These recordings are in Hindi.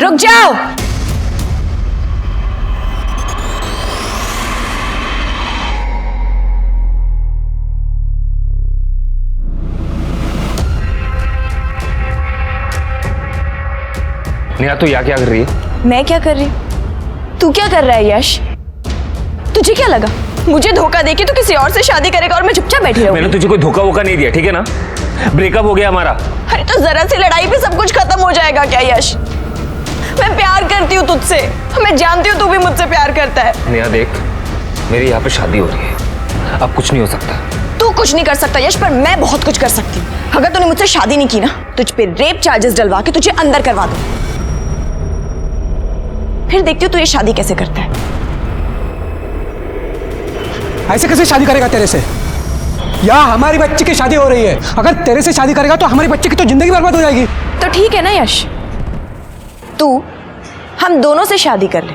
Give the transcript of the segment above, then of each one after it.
रुक जाओ। नेहा तू यहाँ क्या कर रही है? मैं क्या कर रही? तू क्या कर रहा है यश? तुझे क्या लगा मुझे धोखा देके तू किसी और से शादी करेगा और मैं चुपचाप बैठी रहूंगी? मैंने तुझे कोई धोखा वोखा नहीं दिया, ठीक है ना? ब्रेकअप हो गया हमारा। अरे तो जरा सी लड़ाई पे सब कुछ खत्म हो जाएगा क्या यश? मैं प्यार करती हूँ तुझसे, मैं जानती हूँ तू भी मुझसे प्यार करता है। नेहा देख, मेरी यहाँ पे शादी हो रही है, अब कुछ नहीं हो सकता। तू कुछ नहीं कर सकता यश, पर मैं बहुत कुछ कर सकती हूँ। अगर तूने मुझसे शादी नहीं की ना, तुझ पे रेप चार्जेस डलवा के तुझे अंदर करवा दूँ। फिर देखती हूँ तू ये शादी कैसे करता है। ऐसे कैसे शादी करेगा तेरे से? या हमारी बच्ची की शादी हो रही है, अगर तेरे से शादी करेगा तो हमारी बच्ची की तो जिंदगी बर्बाद हो जाएगी। तो ठीक है ना यश, तू हम दोनों से शादी कर ले।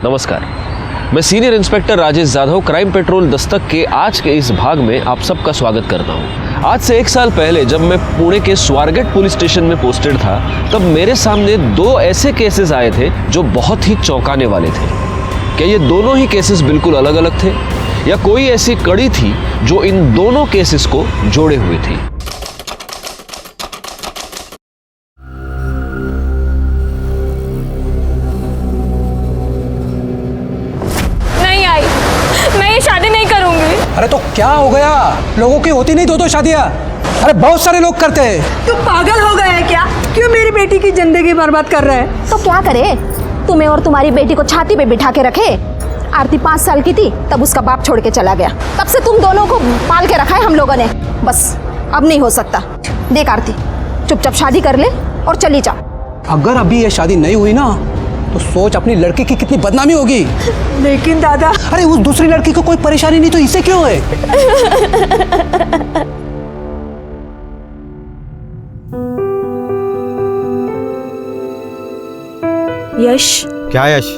नमस्कार, मैं senior inspector Rajesh Jadhav crime petrol Dastak के आज के इस भाग में आप सबका स्वागत करता हूं। आज से 1 साल पहले जब मैं पुणे के स्वारगेट पुलिस स्टेशन में पोस्टेड था, तब मेरे सामने 2 ऐसे केसेस आए थे जो बहुत ही चौंकाने वाले थे। क्या ये दोनों ही केसेस बिल्कुल अलग अलग थे या कोई ऐसी कड़ी थी जो इन दोनों केसेस को जोड़े हुए थी? अरे तो क्या हो गया? लोगों की होती नहीं 2-2 शादियां? अरे बहुत सारे लोग करते हैं। तू पागल हो गया है क्या? क्यों मेरी बेटी की जिंदगी बर्बाद कर रहा है? तो क्या करे? तुम्हें और तुम्हारी बेटी को छाती पे बिठा के रखे। आरती 5 साल की थी तब उसका बाप छोड़ के चला गया, तब से तुम दोनों को पाल के रखा है हम लोगों ने। बस अब नहीं हो सकता। देख आरती, चुपचाप शादी कर ले और चली जा। अगर अभी ये शादी नहीं हुई ना तो सोच अपनी लड़की की कितनी बदनामी होगी। लेकिन दादा, अरे उस दूसरी लड़की को कोई परेशानी नहीं तो इसे क्यों है? यश, क्या यश?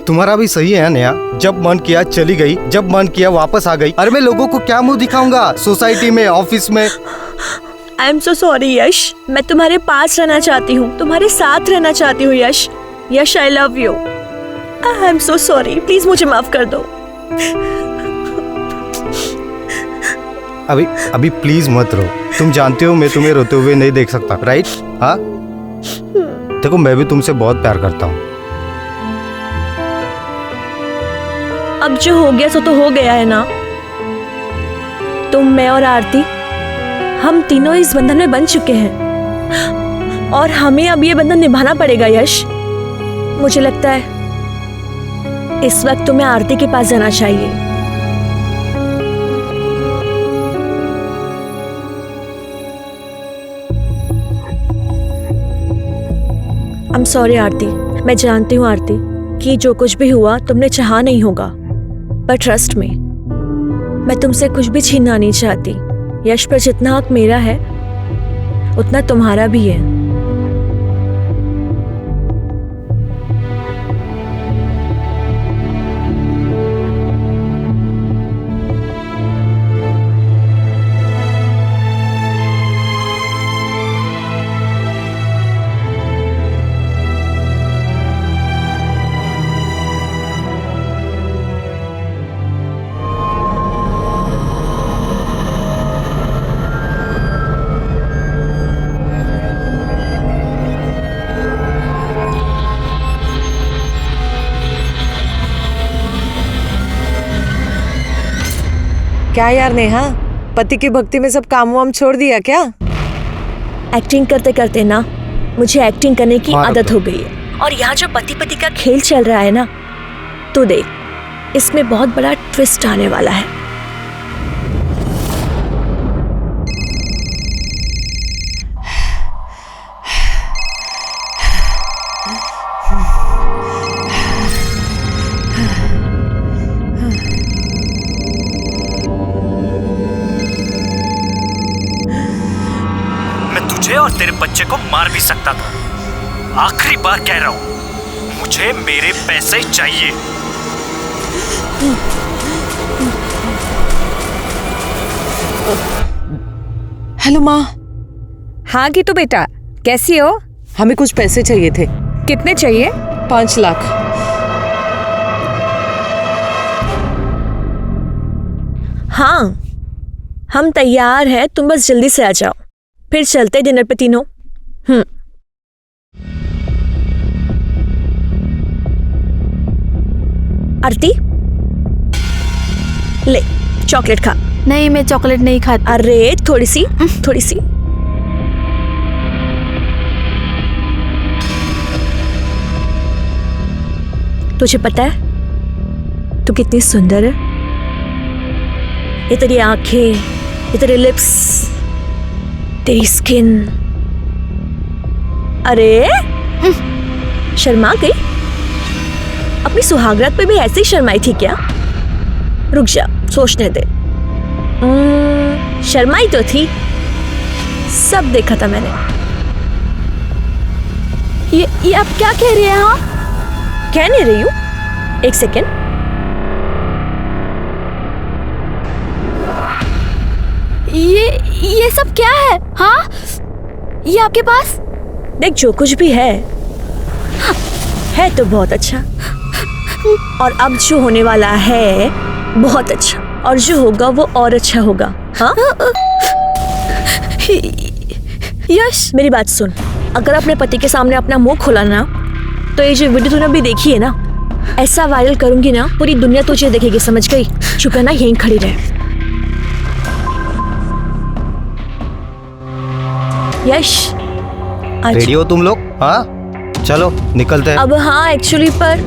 तुम्हारा भी सही है नेहा, जब मन किया चली गई, जब मन किया वापस आ गई। अरे मैं लोगों को क्या मुंह दिखाऊंगा सोसाइटी में, ऑफिस में? आई एम सो सॉरी यश, मैं तुम्हारे पास रहना चाहती हूँ, तुम्हारे साथ रहना चाहती हूँ Yash. Yash, I love you. I am so sorry, please मुझे माफ कर दो। अभी प्लीज मत रो। तुम जानते हो मैं तुम्हें रोते हुए नहीं देख सकता, राइट? हाँ, देखो मैं भी तुमसे बहुत प्यार करता हूँ। अब जो हो गया सो तो हो गया है ना। तुम, मैं और आरती, हम तीनों इस बंधन में बंध चुके हैं और हमें अब ये बंधन निभाना पड़ेगा यश। मुझे लगता है इस वक्त तुम्हें आरती के पास जाना चाहिए। आई एम सॉरी आरती, मैं जानती हूँ आरती कि जो कुछ भी हुआ तुमने चाहा नहीं होगा, पर ट्रस्ट में मैं तुमसे कुछ भी छीनना नहीं चाहती। यश पर जितना हक मेरा है उतना तुम्हारा भी है। क्या यार नेहा, पति की भक्ति में सब काम वाम छोड़ दिया क्या? एक्टिंग करते करते ना मुझे एक्टिंग करने की आदत हो गई है। और यहाँ जो पति पति का खेल चल रहा है ना, तो देख इसमें बहुत बड़ा ट्विस्ट आने वाला है। तुझे और तेरे बच्चे को मार भी सकता था। आखिरी बार कह रहा हूं, मुझे मेरे पैसे चाहिए। हेलो माँ। हाँ गीतू बेटा, कैसी हो? हमें कुछ पैसे चाहिए थे। कितने चाहिए? 5 लाख। हाँ, हम तैयार हैं, तुम बस जल्दी से आ जाओ, फिर चलते डिनर पे तीनों। आरती, ले चॉकलेट खा। नहीं, मैं चॉकलेट नहीं खाती। अरे थोड़ी सी, थोड़ी सी। तुझे पता है तू कितनी सुंदर है? ये तेरी आंखें, ये तेरे लिप्स, तेरी स्किन। अरे शर्मा गई? अपनी सुहागरात पे भी ऐसे ही शर्माई थी क्या? रुक जा, सोचने दे। शर्माई तो थी, सब देखा था मैंने। ये आप क्या कह रही हैं? हाँ, कह नहीं रही हूं, एक सेकेंड। ये सब क्या है? हाँ, ये आपके पास? देख, जो कुछ भी है तो बहुत अच्छा, और अब जो होने वाला है बहुत अच्छा, और जो होगा वो और अच्छा होगा। हाँ? यश, मेरी बात सुन, अगर अपने पति के सामने अपना मुंह खोला ना, तो ये जो वीडियो तूने अभी देखी है ना, ऐसा वायरल करूंगी ना, पूरी दुनिया तुझे देखेगी, समझ गई? चुप है ना, यहीं खड़ी रहे। यश, रेडी हो तुम लोग? हाँ चलो निकलते हैं। अब हाँ, एक्चुअली पर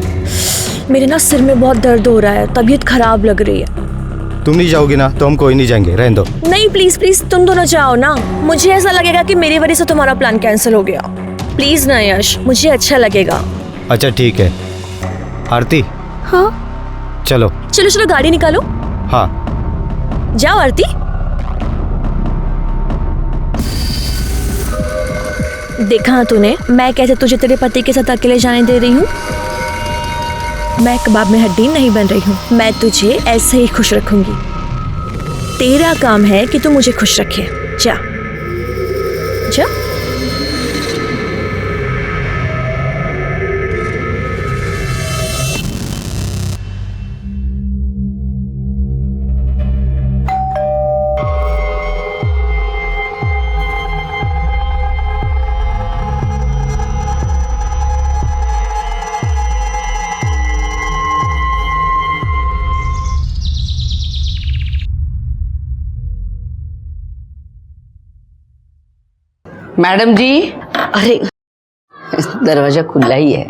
मेरे ना सिर में बहुत दर्द हो रहा है, तबीयत खराब लग रही है। तुम नहीं जाओगी ना तो हम कोई नहीं जाएंगे, रहने दो। नहीं प्लीज प्लीज, तुम दोनों जाओ ना, मुझे ऐसा लगेगा कि मेरी वजह से तुम्हारा प्लान कैंसिल हो गया। प्लीज ना यश, मुझे अच्छा लगेगा। अच्छा ठीक है। आरती, हाँ, चलो चलो गाड़ी निकालो। हाँ जाओ आरती। देखा तूने, मैं कैसे तुझे तेरे पति के साथ अकेले जाने दे रही हूँ? मैं कबाब में हड्डी नहीं बन रही हूँ, मैं तुझे ऐसे ही खुश रखूंगी। तेरा काम है कि तू मुझे खुश रखे। जा जा। मैडम जी, अरे दरवाजा खुला ही है।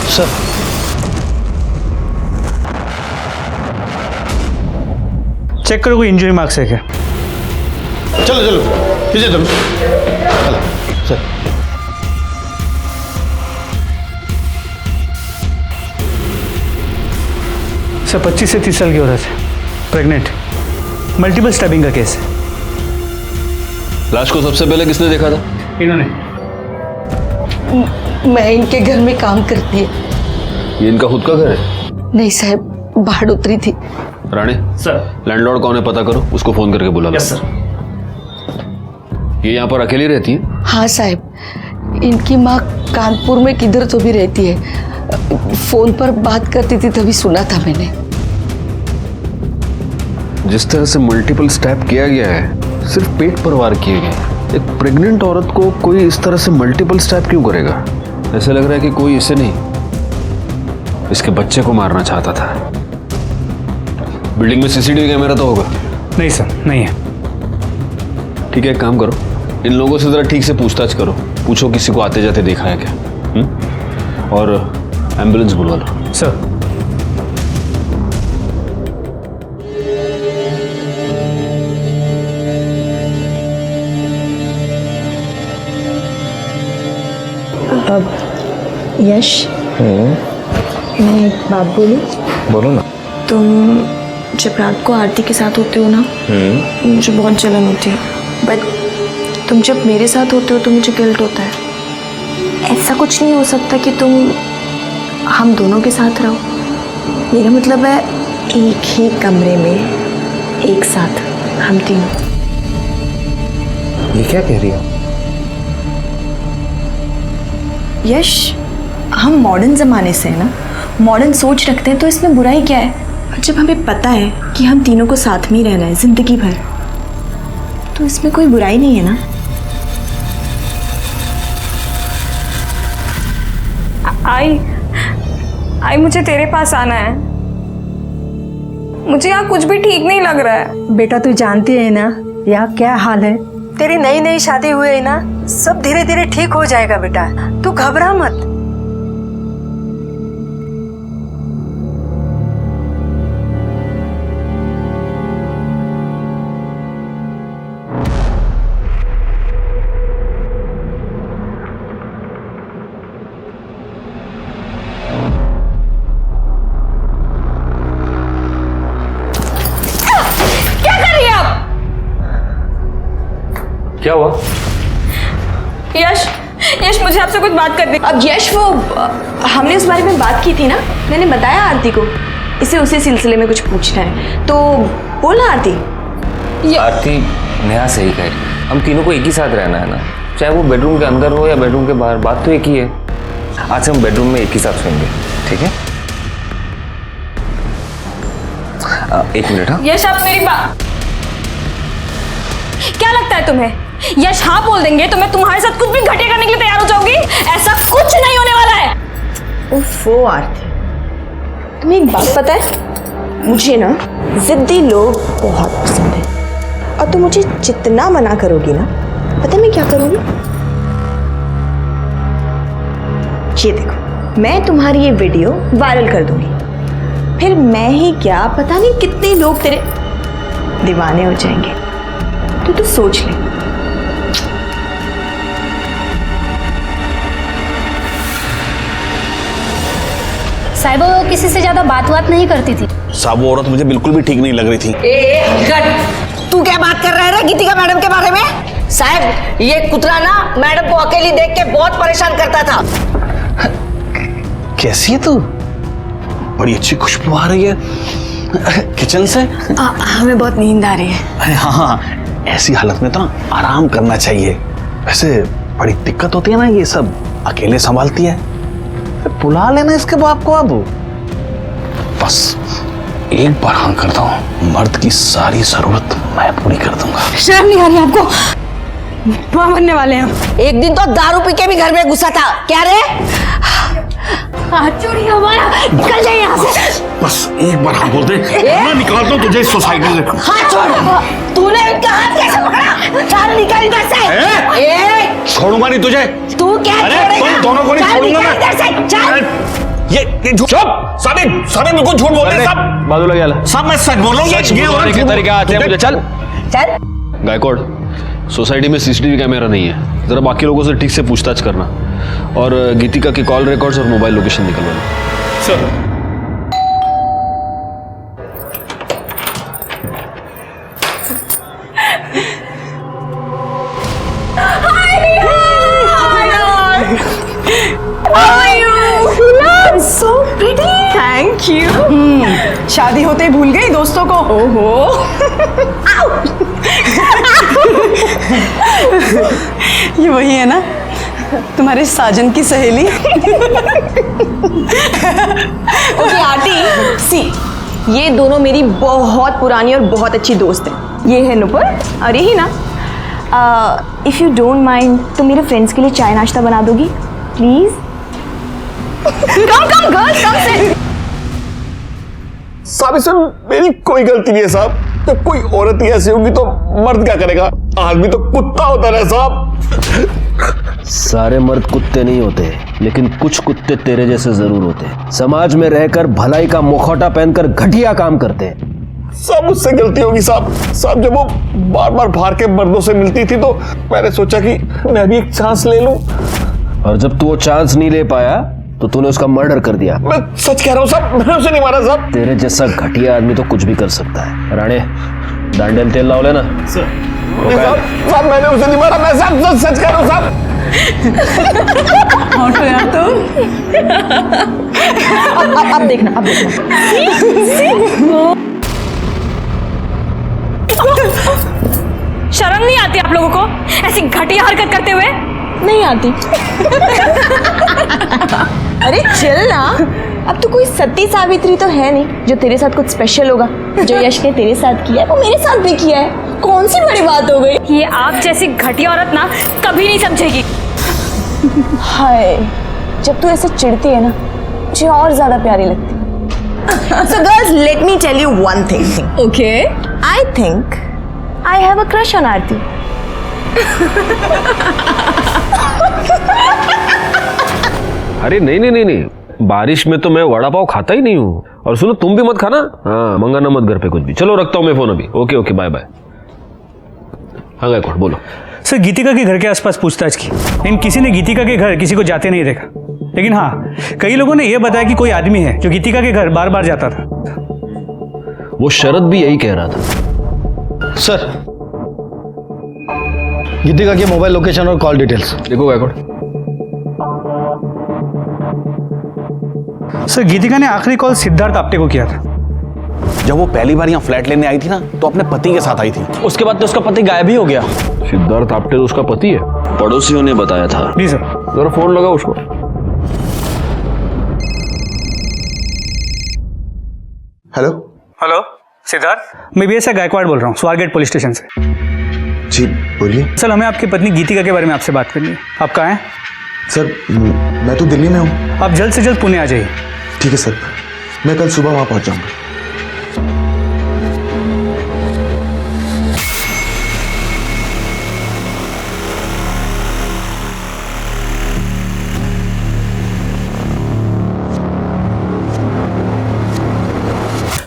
सर, चेक करो कोई इंजरी मार्क्स है क्या? चलो चलो पीछे चलो। सर सर 25 से 30 साल की औरत है, प्रेग्नेंट, मल्टीपल स्टैबिंग का केस है। लाश को सबसे पहले किसने देखा था? इन्होंने। मैं इनके घर में काम करती है। ये इनका खुद का घर है? नहीं साहब, बाहर उतरी थी। राणे सर। लैंडलॉर्ड कौन है पता करो, उसको फोन करके बुला लो। Yes sir. ये यहाँ पर अकेली रहती है? हाँ साहब, इनकी माँ कानपुर में किधर तो भी रहती है। फोन पर बात करती थी तभी सुना था मैंने। जिस तरह से मल्टीपल स्टैब किया गया है, सिर्फ पेट पर वार किए गए। एक प्रेग्नेंट औरत को कोई इस तरह से मल्टीपल स्टैब क्यों करेगा? ऐसे लग रहा है कि कोई इसे नहीं, इसके बच्चे को मारना चाहता था। बिल्डिंग में सीसीटीवी कैमरा तो होगा? नहीं सर, नहीं है। ठीक है, एक काम करो, इन लोगों से जरा ठीक से पूछताछ करो, पूछो किसी को आते जाते देखा है क्या। और एम्बुलेंस बुलवा लो। सर। यश, मैं एक बात बोलूं? बोलो ना। तुम जब रात को आरती के साथ होते हो ना, मुझे बहुत जलन होती है, बट तुम जब मेरे साथ होते हो तो मुझे गिल्ट होता है। ऐसा कुछ नहीं हो सकता कि तुम हम दोनों के साथ रहो? मेरा मतलब है एक ही कमरे में एक साथ हम तीनों। ये क्या कह रही हो? यश, हम मॉडर्न ज़माने से हैं ना, मॉडर्न सोच रखते हैं, तो इसमें बुराई क्या है? जब हमें पता है कि हम तीनों को साथ में ही रहना है ज़िंदगी भर, तो इसमें कोई बुराई नहीं है ना। आई मुझे तेरे पास आना है। मुझे यहाँ कुछ भी ठीक नहीं लग रहा है। बेटा तू जानती है ना यहाँ क्या हाल है। तेरी नई नई शादी हुई है ना, सब धीरे धीरे ठीक हो जाएगा बेटा, तू घबरा मत। क्या हुआ? यश मुझे आपसे कुछ बात करनी। अब यश, वो हमने उस बारे में बात की थी ना, मैंने बताया आरती को, इसे उसी सिलसिले में कुछ पूछना है, तो बोला आरती। आरती नेहा सही कह रही, हम तीनों को एक ही साथ रहना है ना, चाहे वो बेडरूम के अंदर हो या बेडरूम के बाहर, बात तो एक ही है। आज से हम बेडरूम में एक ही साथ सोएंगे, ठीक है? एक मिनट। हाँ यश, आप मेरी बात, क्या लगता है तुम्हें यश हाँ बोल देंगे तो मैं तुम्हारे साथ कुछ भी घटिया करने के लिए तैयार हो जाऊंगी? ऐसा कुछ नहीं होने वाला है। ओफो आरती, तुम्हें एक बात पता है, मुझे ना जिद्दी लोग बहुत पसंद है, और तुम मुझे जितना मना करोगी ना, पता है मैं क्या करूंगी? ये देखो, मैं तुम्हारी ये वीडियो वायरल कर दूंगी, फिर मैं ही क्या पता नहीं कितने लोग तेरे दीवाने हो जाएंगे। तो सोच ले। साहिबा वो किसी से ज्यादा बात नहीं करती थी। साहब वो औरत मुझे बिल्कुल भी ठीक नहीं लग रही थी। तू क्या बात कर रहा है गीतिका मैडम के बारे में? साहब ये कुतरा ना मैडम को अकेली देख के बहुत परेशान करता था। कैसी है तू? बड़ी अच्छी खुशबू आ रही है किचन से। हमें बहुत नींद आ रही है। अरे हाँ, ऐसी हालत में तो ना आराम करना चाहिए। वैसे बड़ी दिक्कत होती है ना, ये सब अकेले संभालती है, बुला लेना इसके बाप को। अब बस एक बार हाँ करता हूँ, मर्द की सारी जरूरत मैं पूरी कर दूंगा। शर्म नहीं आ रही आपको? वहाँ मरने वाले हैं। एक दिन तो दारू पी के भी घर में घुसा था। क्या रे? चोरी हमारा, निकल जाए यहाँ से। बस एक बार हाँ बोल दे, मैं निकालता हूँ तुझे इस सोसाइटी से। हाथ छोड़। तूने इनका हाथ कैसे पकड़ा? चल निकल इधर से। छोड़ूंगा नहीं तुझे। तू क्या छोड़ेगा? तुम दोनों को नहीं छोड़ूंगा मैं। इधर से चल। ये झूठ। साबित बिल्कुल झूठ बोल रहे हैं सब। बाजूला गेला। सब मैं सच बोल रहा हूँ। सच बोलने के तरीके आते हैं मुझे। चल चल। गायकवाड़, सोसाइटी में सीसीटीवी कैमरा नहीं है, जरा बाकी लोगों से ठीक से पूछताछ करना, और गीतिका की कॉल रिकॉर्ड्स और मोबाइल लोकेशन निकलवाना। Sir So pretty. Thank you. शादी होते ही भूल गई दोस्तों को। ओहो। ये वही है ना तुम्हारे साजन की सहेली? ओके आरती, सी ये दोनों मेरी बहुत पुरानी और बहुत अच्छी दोस्त हैं। ये है नुपुर और यही ना। इफ यू डोंट माइंड तो मेरे फ्रेंड्स के लिए चाय नाश्ता बना दोगी प्लीज? कम गर्ल्स कम से। साहब इसमें मेरी कोई गलती नहीं है साहब। जब कोई औरत ही ऐसी होगी तो मर्द क्या करेगा? आदमी तो कुत्ता होता है साहब। सारे मर्द कुत्ते नहीं होते, लेकिन कुछ कुत्ते तेरे जैसे जरूर होते हैं। समाज में रहकर भलाई का मुखौटा पहनकर घटिया काम करते हैं। सब मुझसे गलती होगी साहब। साहब जब वो बार बार बाहर के मर्दों से मिलती थी तो मैंने सोचा कि मैं भी एक चांस ले लूं। और जब तू वो चांस नहीं ले पाया तो तूने उसका मर्डर कर दिया। मैं सच कह रहा हूँ साहब, मैंने उसे नहीं मारा साहब। तेरे जैसा घटिया आदमी तो कुछ भी कर सकता है। राणे दांडेल तेल लाओ लेना। साहब मैंने उसे नहीं मारा, मैं साहब सच कह रहा हूँ साहब। हॉट हो यार तुम। अब देखना, अब देखना। शर्म नहीं आती आप लोगों को ऐसी घटिया हरकत करते हुए? नहीं आती। अरे चल ना, अब तो कोई सती सावित्री तो है नहीं जो तेरे साथ कुछ स्पेशल होगा। जो यश ने तेरे साथ किया है वो मेरे साथ भी किया है, कौन सी बड़ी बात हो गई। ये आप जैसी घटिया औरत ना कभी नहीं समझेगी। हाय, जब तू ऐसे चिढ़ती है ना मुझे और ज्यादा प्यारी लगती है। So girls, let me tell you one thing. Okay. I think I have a crush on Aarti. अरे नहीं नहीं नहीं नहीं, बारिश में तो मैं वड़ा पाव खाता ही नहीं हूँ। और सुनो तुम भी मत खाना, हाँ मंगाना मत घर पे कुछ भी। चलो रखता हूँ मैं फोन अभी। Okay okay bye bye. हाँ गायकवाड़ बोलो। सर गीतिका के घर के आसपास पूछताछ की, लेकिन किसी ने गीतिका के घर किसी को जाते नहीं देखा। लेकिन हाँ, कई लोगों ने यह बताया कि कोई आदमी है जो गीतिका के घर बार बार जाता था। वो शरद भी यही कह रहा था। सर गीतिका के मोबाइल लोकेशन और कॉल डिटेल्स देखो गायकवाड़। सर गीतिका ने आखिरी कॉल सिद्धार्थ आप्टे को किया था। जब वो पहली बार यहाँ फ्लैट लेने आई थी ना तो अपने पति के साथ आई थी। उसके बाद तो उसका पति गायब ही हो गया। सिद्धार्थ आप्टे तो उसका पति है, पड़ोसियों ने बताया था। जी सर। जरा फोन लगाओ उसको। हेलो हेलो सिद्धार्थ, मैं BSI गायकवाड़ बोल रहा हूँ, स्वारगेट पुलिस स्टेशन से। जी बोलिए। सर हमें आपकी पत्नी गीतिका के बारे में आपसे बात करनी है। आप कहाँ हैं? सर मैं तो दिल्ली में हूँ। आप जल्द से जल्द पुणे आ जाइए। ठीक है सर, मैं कल सुबह वहाँ पहुँच जाऊँगा।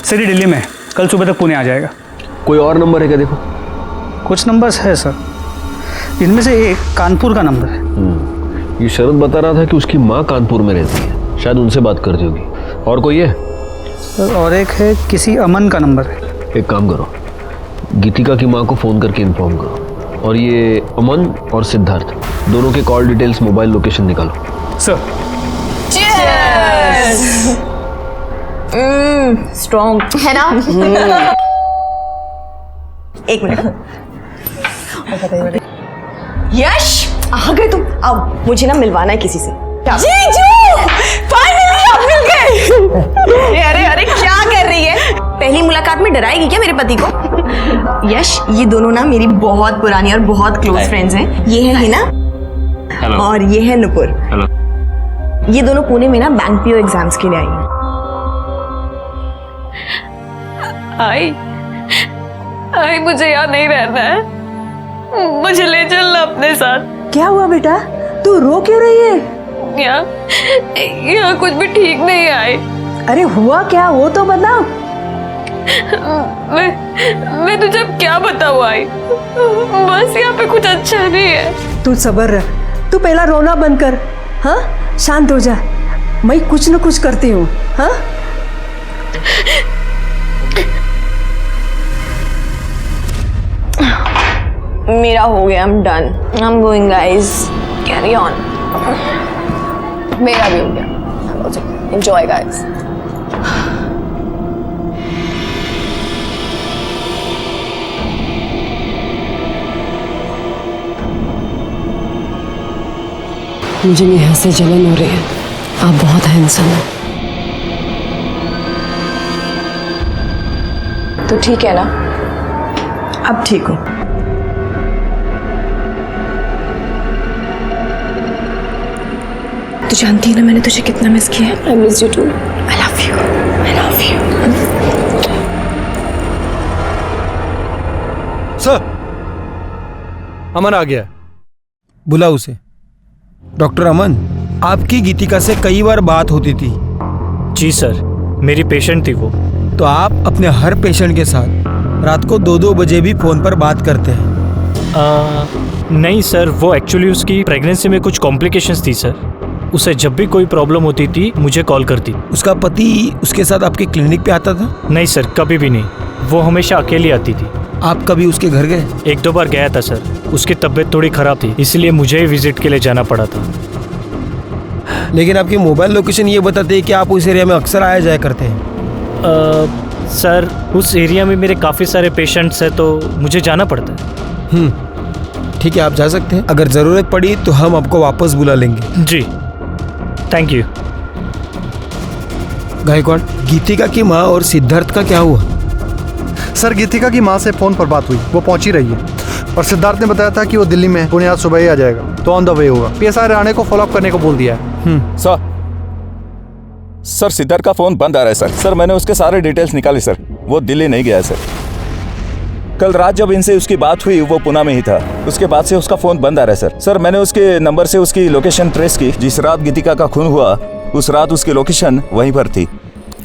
सर ये दिल्ली में कल सुबह तक पुणे आ जाएगा। कोई और नंबर है क्या देखो? कुछ नंबर्स है सर, इनमें से एक कानपुर का नंबर है। ये शरद बता रहा था कि उसकी माँ कानपुर में रहती है, शायद उनसे बात करती होगी। और कोई है? सर और एक है, किसी अमन का नंबर है। एक काम करो, गीतिका की माँ को फ़ोन करके इन्फॉर्म करो, और ये अमन और सिद्धार्थ दोनों के कॉल डिटेल्स, मोबाइल लोकेशन निकालो। सर स्ट्रॉन्ग है ना। एक मिनट। यश आ गए तुम। अब मुझे ना मिलवाना है किसी से। जीजू फाइनली आप मिल गए। अरे अरे क्या कर रही है? पहली मुलाकात में डराएगी क्या मेरे पति को? यश ये दोनों ना मेरी बहुत पुरानी और बहुत क्लोज फ्रेंड्स हैं। ये है हिना। हेलो। और ये है नुपुर। हेलो। ये दोनों पुणे में ना बैंक पीओ एग्जाम्स के लिए आई हैं। आई मुझे यहाँ नहीं रहना है, मुझे ले चलना अपने साथ। क्या हुआ बेटा, तू रो क्यों रही है? यहाँ कुछ भी ठीक नहीं आई। अरे हुआ क्या वो तो बता। मैं तुझे अब क्या बताऊँ आई, बस यहाँ पे कुछ अच्छा नहीं है। तू सब्र रख, तू पहला रोना बंद कर। हाँ शांत हो जा, मैं कुछ न कुछ करती हूँ। हाँ मेरा हो गया, I'm done. I'm going guys. Carry on. मेरा भी हो गया। Enjoy guys. मुझे नेहा से जलन हो रही है। आप बहुत हैंडसम हैं। तो ठीक है ना, अब ठीक हो। तू जानती है ना मैंने तुझे कितना मिस किया है। I miss you too. I love you. I love you. Sir Aman आ गया, बुला उसे। डॉक्टर अमन, आपकी गीतिका से कई बार बात होती थी। जी सर, मेरी पेशेंट थी वो। तो आप अपने हर पेशेंट के साथ रात को 2-2 बजे भी फोन पर बात करते हैं? नहीं सर, वो एक्चुअली उसकी प्रेगनेंसी में कुछ कॉम्प्लिकेशंस थी सर, उसे जब भी कोई प्रॉब्लम होती थी मुझे कॉल करती। उसका पति उसके साथ आपके क्लिनिक पे आता था? नहीं सर, कभी भी नहीं। वो हमेशा अकेली आती थी। आप कभी उसके घर गए? 1-2 बार गया था सर। उसकी तबीयत थोड़ी खराब थी, इसलिए मुझे ही विजिट के लिए जाना पड़ा था। लेकिन आपकी मोबाइल लोकेशन ये बताते हैं कि आप उस एरिया में अक्सर आया जाया करते हैं। सर उस एरिया में मेरे काफ़ी सारे पेशेंट्स हैं तो मुझे जाना पड़ता है। ठीक है, आप जा सकते हैं। अगर ज़रूरत पड़ी तो हम आपको वापस बुला लेंगे। जी थैंक यू। गायकवाड़, गीतिका की माँ और सिद्धार्थ का क्या हुआ? सर गीतिका की माँ से फ़ोन पर बात हुई, वो पहुंची रही है और सिद्धार्थ ने बताया था कि वो दिल्ली में पुणे आज सुबह ही आ जाएगा, तो ऑन द वे होगा। PSI राणे को फॉलोअप करने को बोल दिया है। सर सिद्धार्थ का फोन बंद आ रहा है सर। सर मैंने उसके सारे डिटेल्स निकाले सर, वो दिल्ली नहीं गया है सर। कल रात जब इनसे उसकी बात हुई वो पुणे में ही था, उसके बाद से उसका फोन बंद आ रहा है सर। सर मैंने उसके नंबर से उसकी लोकेशन ट्रेस की, जिस रात गीतिका का खून हुआ उस रात उसकी लोकेशन वहीं पर थी।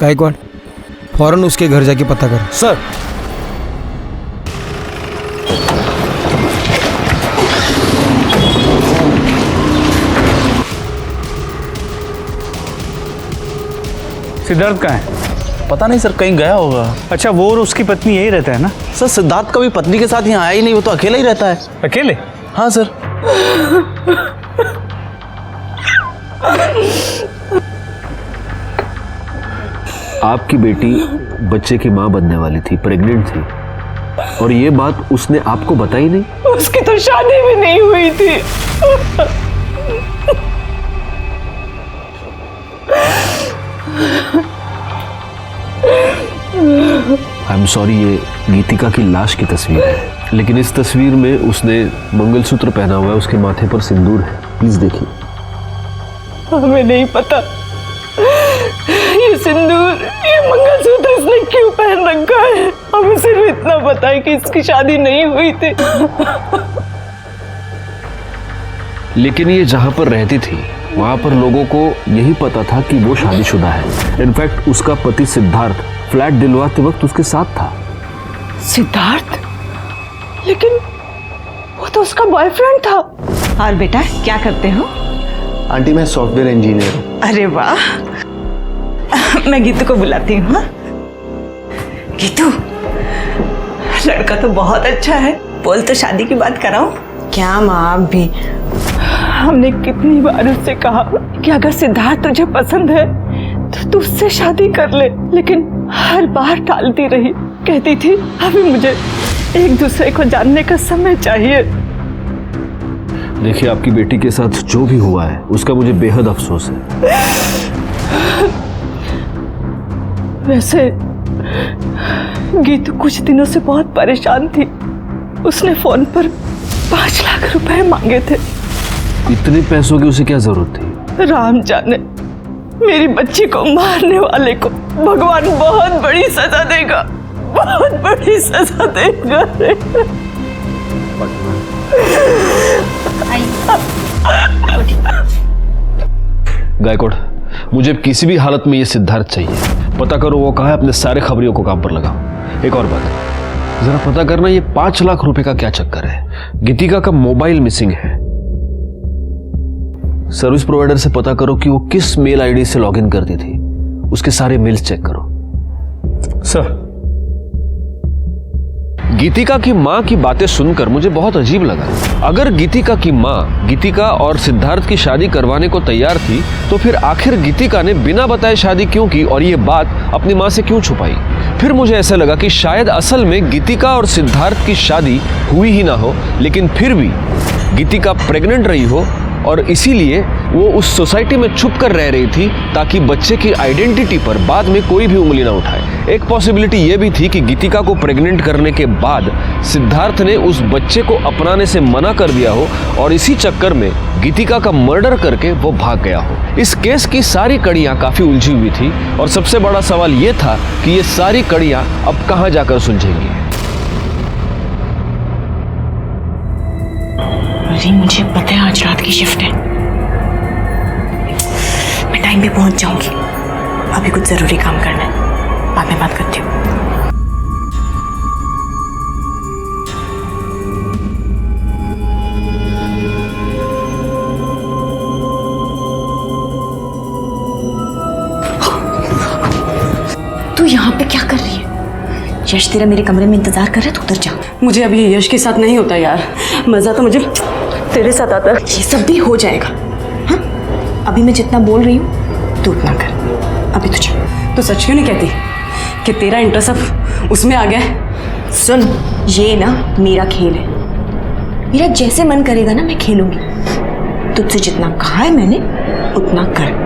गायकवाड़, फौरन उसके घर जाके पता कर। सर सिद्धार्थ कहाँ है? पता नहीं सर, कहीं गया होगा। अच्छा, वो और उसकी पत्नी यही रहता है ना? सर सिद्धार्थ कभी पत्नी के साथ यहाँ आया ही नहीं, वो तो अकेला ही रहता है। अकेले? हाँ सर। आपकी बेटी बच्चे की माँ बनने वाली थी, प्रेग्नेंट थी, और ये बात उसने आपको बताई नहीं? उसकी तो शादी भी नहीं हुई थी। आई एम सॉरी, ये गीतिका की लाश की तस्वीर है, लेकिन इस तस्वीर में उसने मंगलसूत्र पहना हुआ है, उसके माथे पर सिंदूर है। प्लीज देखिए। हमें नहीं पता ये सिंदूर, ये मंगलसूत्र इसने क्यों पहन रखा है। हमें सिर्फ इतना पता है कि इसकी शादी नहीं हुई थी। लेकिन ये जहां पर रहती थी वहां पर लोगों को यही पता था कि वो शादीशुदा है। इनफैक्ट उसका पति सिद्धार्थ फ्लैट दिलवाते वक्त उसके साथ था। सिद्धार्थ? लेकिन वो तो उसका बॉयफ्रेंड था। और बेटा क्या करते हो? आंटी मैं सॉफ्टवेयर इंजीनियर हूँ। अरे वाह, मैं गीतू को बुलाती हूँ। हाँ? गीतू, लड़का तो बहुत अच्छा है, बोल तो शादी की बात कराओ। क्या माँ, आप भी। हमने कितनी बार उससे कहा कि अगर सिद्धार्थ तुझे पसंद है तो तू उससे शादी कर ले, लेकिन हर बार टालती रही। कहती थी अभी मुझे एक दूसरे को जानने का समय चाहिए। देखिए, आपकी बेटी के साथ जो भी हुआ है उसका मुझे बेहद अफसोस है। वैसे गीतू कुछ दिनों से बहुत परेशान थी। उसने फोन पर 5 लाख रुपए मांगे थे। इतने पैसों की उसे क्या जरूरत थी? राम जाने, मेरी बच्ची को मारने वाले को भगवान बहुत बड़ी सजा देगा, बहुत बड़ी सजा देगा। गायकवाड़, मुझे किसी भी हालत में ये सिद्धार्थ चाहिए। पता करो वो कहाँ है, अपने सारे खबरियों को काम पर लगाओ। एक और बात, जरा पता करना ये 5 लाख रुपए का क्या चक्कर है। गीतिका का मोबाइल मिसिंग है। सर्विस प्रोवाइडर से पता करो कि वो किस मेल आईडी से लॉगिन करती थी, उसके सारे मेल्स चेक करो। सर, गीतिका की माँ की बातें सुनकर मुझे बहुत अजीब लगा। अगर गीतिका की माँ गीतिका और सिद्धार्थ की शादी करवाने को तैयार थी तो फिर आखिर गीतिका ने बिना बताए शादी क्यों की और ये बात अपनी माँ से क्यों छुपाई? फिर मुझे ऐसा लगा कि शायद असल में गीतिका और सिद्धार्थ की शादी हुई ही ना हो, लेकिन फिर भी गीतिका प्रेग्नेंट रही हो और इसीलिए वो उस सोसाइटी में छुप कर रह रही थी ताकि बच्चे की आइडेंटिटी पर बाद में कोई भी उंगली ना उठाए। एक पॉसिबिलिटी ये भी थी कि गीतिका को प्रेग्नेंट करने के बाद सिद्धार्थ ने उस बच्चे को अपनाने से मना कर दिया हो और इसी चक्कर में गीतिका का मर्डर करके वो भाग गया हो। इस केस की सारी कड़ियां काफी उलझी हुई थी और सबसे बड़ा सवाल ये था कि ये सारी कड़ियां अब कहां जाकर सुलझेंगी। अरे मुझे पता है आज रात की शिफ्ट है, मैं टाइम पे पहुंच जाऊंगी। अभी कुछ जरूरी काम करना है, बाद में बात करती हूँ। यहाँ पे क्या कर रही है? यश तेरा मेरे कमरे में इंतजार कर रहा है, तो उधर जा। मुझे अभी यश के साथ नहीं होता यार, मज़ा तो मुझे तेरे साथ आता है। ये सब भी हो जाएगा। हाँ, अभी मैं जितना बोल रही हूँ तू उतना कर। अभी तुझे तो सच क्यों नहीं कहती कि तेरा इंटरेस्ट अब उसमें आ गया है? सुन, ये ना मेरा खेल है, मेरा जैसे मन करेगा ना मैं खेलूंगी। तुझसे जितना कहा है मैंने उतना कर।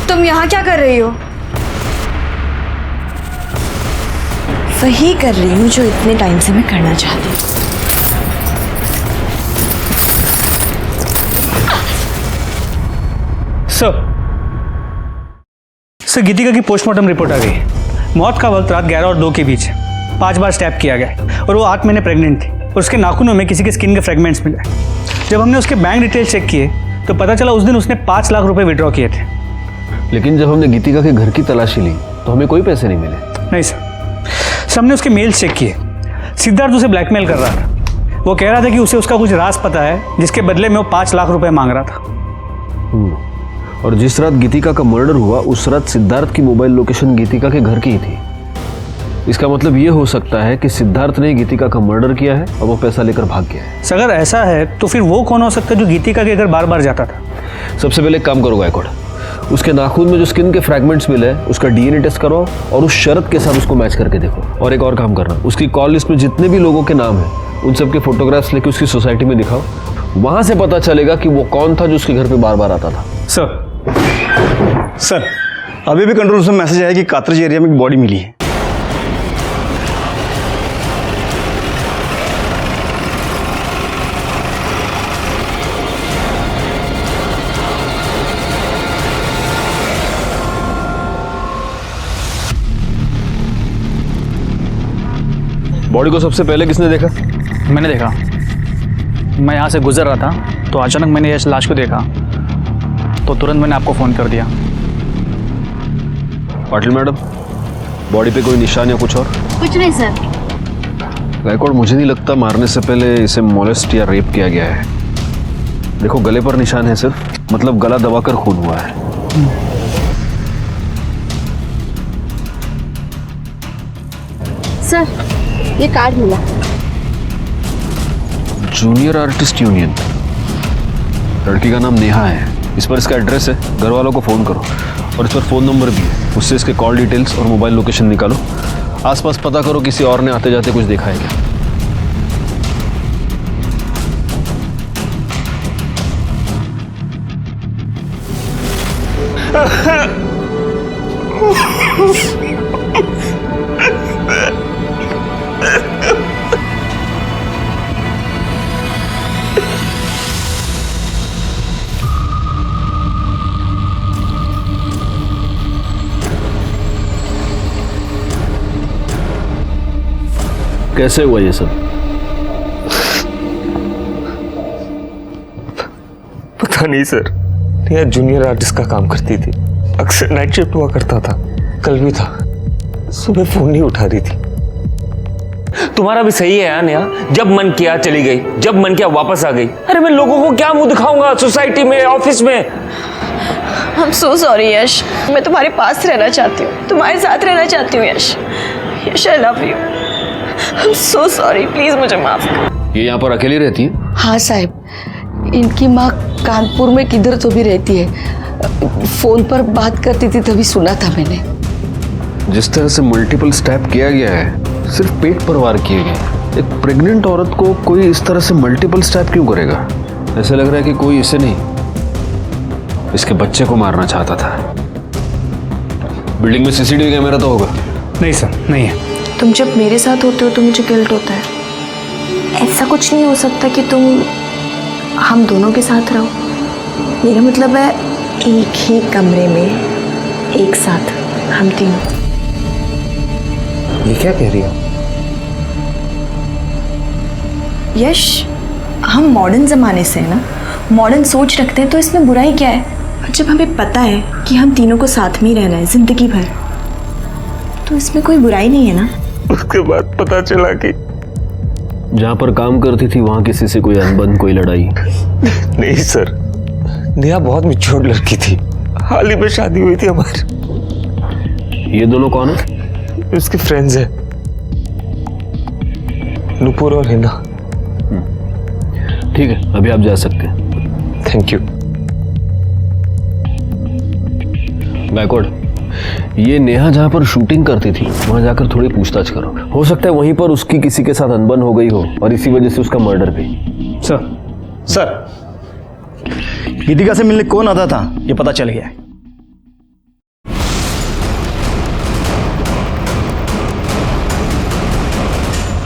तुम यहाँ क्या कर रही हो? वही कर रही हूँ जो इतने टाइम से मैं करना चाहती हूँ। सर गीतिका की पोस्टमार्टम रिपोर्ट आ गई। मौत का वक्त रात 11 और 2 के बीच है। 5 बार स्टैब किया गया और वो 8 महीने प्रेग्नेंट थी और उसके नाखूनों में किसी के स्किन के फ्रेगमेंट्स मिले। जब हमने उसके बैंक डिटेल्स चेक किए तो पता चला उस दिन उसने 5 लाख रुपए विड्रॉ किए थे। लेकिन जब हमने गीतिका के घर की तलाशी ली तो हमें कोई पैसे नहीं मिले। नहीं सर, हमने उसके मेल्स चेक किए। सिद्धार्थ उसे ब्लैकमेल कर रहा था। वो कह रहा था कि उसे उसका कुछ राज पता है जिसके बदले में वो 5 लाख रुपए मांग रहा था। और जिस रात गीतिका का मर्डर हुआ उस रात सिद्धार्थ की मोबाइल लोकेशन गीतिका के घर की ही थी। इसका मतलब ये हो सकता है कि सिद्धार्थ ने गीतिका का मर्डर किया है और वो पैसा लेकर भाग गया है। अगर ऐसा है तो फिर वो कौन हो सकता है जो गीतिका के घर बार बार जाता था? सबसे पहले एक काम करो गायकवाड़, उसके नाखून में जो स्किन के फ्रैगमेंट्स मिले उसका डीएनए टेस्ट कराओ और उस शरत के साथ उसको मैच करके देखो। और एक और काम करना, उसकी कॉल लिस्ट में जितने भी लोगों के नाम हैं उन सब के फोटोग्राफ्स लेके उसकी सोसाइटी में दिखाओ। वहां से पता चलेगा कि वो कौन था जो उसके घर पे बार बार आता था। सर अभी भी कंट्रोल रूम से मैसेज आया कि कातरज एरिया में एक बॉडी मिली है। बॉडी को सबसे पहले किसने देखा? मैंने देखा। मैं यहाँ से गुजर रहा था तो अचानक मैंने यश लाश को देखा तो तुरंत मैंने आपको फ़ोन कर दिया। पाटिल मैडम, बॉडी पे कोई निशान या कुछ और? कुछ नहीं सर। गायकवाड़, मुझे नहीं लगता मारने से पहले इसे मोलेस्ट या रेप किया गया है। देखो गले पर निशान है सिर्फ, मतलब गला दबाकर खून हुआ है। सर ये कार्ड मिला। Junior artist union. लड़की का नाम नेहा है। इस पर इसका एड्रेस है, घर वालों को फ़ोन करो और इस पर फ़ोन नंबर भी है। उससे इसके कॉल डिटेल्स और मोबाइल लोकेशन निकालो। आसपास पता करो किसी और ने आते जाते कुछ देखा है क्या। कैसे हुआ ये सब? पता नहीं सर, नेहा जूनियर आर्टिस्ट का काम करती थी, अक्सर नाइट शिफ्ट हुआ करता था। कल भी था, सुबह फोन नहीं उठा रही थी। तुम्हारा भी सही है यार नेहा, जब मन किया चली गई, जब मन किया वापस आ गई। अरे मैं लोगों को क्या मुंह दिखाऊंगा सोसाइटी में, ऑफिस में। I'm so sorry यश, मैं तुम्हारे पास रहना चाहती हूँ, तुम्हारे साथ रहना चाहती हूँ यश। यश I love you. I'm so sorry, please मुझे माफ कर। ये यहाँ पर अकेली रहती है? हाँ साहब, इनकी माँ कानपुर में किधर तो भी रहती है। फोन पर बात करती थी तभी सुना था मैंने। जिस तरह से मल्टीपल स्टैब किया गया है, सिर्फ पेट पर वार किए गए। एक प्रेग्नेंट औरत को कोई इस तरह से मल्टीपल स्टैब क्यों करेगा? ऐसे लग रहा है कि कोई इसे नहीं, इसके बच्चे को मारना चाहता था। बिल्डिंग में सीसीटीवी कैमरा तो होगा? नहीं सर, नहीं है। तुम जब मेरे साथ होते हो तो मुझे गिल्ट होता है। ऐसा कुछ नहीं हो सकता कि तुम हम दोनों के साथ रहो। मेरा मतलब है एक ही कमरे में एक साथ हम तीनों। ये क्या कह रही हो? यश, हम मॉडर्न जमाने से है ना, मॉडर्न सोच रखते हैं तो इसमें बुराई क्या है? और जब हमें पता है कि हम तीनों को साथ में ही रहना है जिंदगी भर, तो इसमें कोई बुराई नहीं है ना। उसके बाद पता चला कि जहाँ पर काम करती थी वहाँ किसी से कोई अनबन, कोई लड़ाई? नहीं सर, नेहा बहुत मैच्योर लड़की थी, हाल ही में शादी हुई थी हमारी। ये दोनों कौन है? उसके फ्रेंड्स हैं, नुपुर और हिना। ठीक है, अभी आप जा सकते हैं। Thank you. बैकवर्ड, ये नेहा जहाँ पर शूटिंग करती थी वहाँ जाकर थोड़ी पूछताछ करो। हो सकता है वहीं पर उसकी किसी के साथ अनबन हो गई हो और इसी वजह से उसका मर्डर भी। सर गीतिका से मिलने कौन आता था ये पता चल गया है।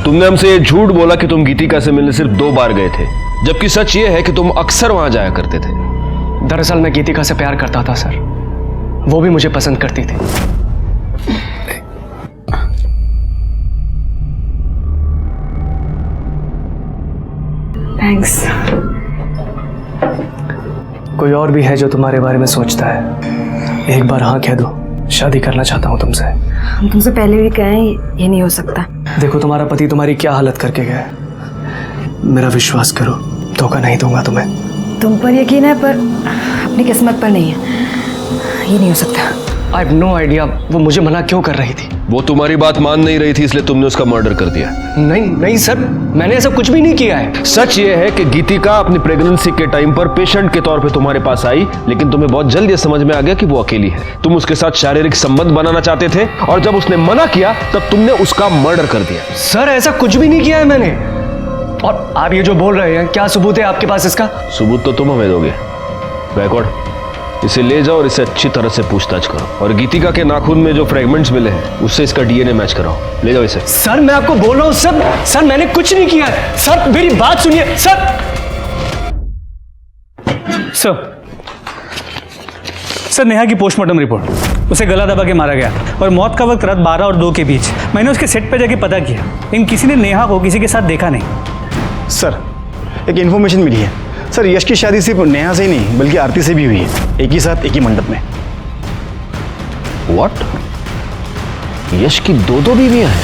तुमने हमसे ये झूठ बोला कि तुम गीतिका से मिलने सिर्फ 2 बार गए थे, जबकि सच ये है कि तुम अक्सर वहां जाया करते थे। दरअसल मैं गीतिका से प्यार करता था सर, वो भी मुझे पसंद करती थी। थैंक्स। कोई और भी है जो तुम्हारे बारे में सोचता है? एक बार हाँ कह दो, शादी करना चाहता हूँ तुमसे। हम तुमसे पहले भी कहें ये नहीं हो सकता। देखो तुम्हारा पति तुम्हारी क्या हालत करके गया है, मेरा विश्वास करो, धोखा नहीं दूंगा तुम्हें। तुम पर यकीन है पर अपनी किस्मत पर नहीं है, ये नहीं हो सकता। आई हैव नो आइडिया वो मुझे मना क्यों कर रही थी। वो तुम्हारी बात मान नहीं रही थी इसलिए तुमने उसका मर्डर कर दिया। नहीं नहीं सर, मैंने ऐसा कुछ भी नहीं किया है। सच ये है कि गीतिका अपनी प्रेगनेंसी के टाइम पर पेशेंट के तौर पे तुम्हारे पास आई, लेकिन तुम्हें बहुत जल्द ये समझ में आ गया कि वो अकेली है। तुम उसके साथ शारीरिक संबंध बनाना चाहते थे और जब उसने मना किया तब तुमने उसका मर्डर कर दिया। सर ऐसा कुछ भी नहीं किया है मैंने। और आप ये जो बोल रहे हैं, क्या सबूत है आपके पास इसका? सबूत तो तुम हमें दोगे। बैकवर्ड, इसे ले जाओ और इसे अच्छी तरह से पूछताछ करो, और गीतिका के नाखून में जो फ्रेगमेंट्स मिले हैं उससे इसका डीएनए मैच कराओ। ले जाओ इसे। सर मैं आपको बोल रहा हूँ सर मैंने कुछ नहीं किया है। सर मेरी बात सुनिए सर नेहा की पोस्टमार्टम रिपोर्ट, उसे गला दबा के मारा गया और मौत का वक्त रात 12 और 2 के बीच। मैंने उसके सेट पे जाके पता किया, लेकिन किसी ने नेहा को किसी के साथ देखा नहीं। सर एक इन्फॉर्मेशन मिली है सर, यश की शादी सिर्फ नेहा से ही नहीं बल्कि आरती से भी हुई है, एक ही साथ एक ही मंडप में। व्हाट? यश की 2 बीवियां हैं?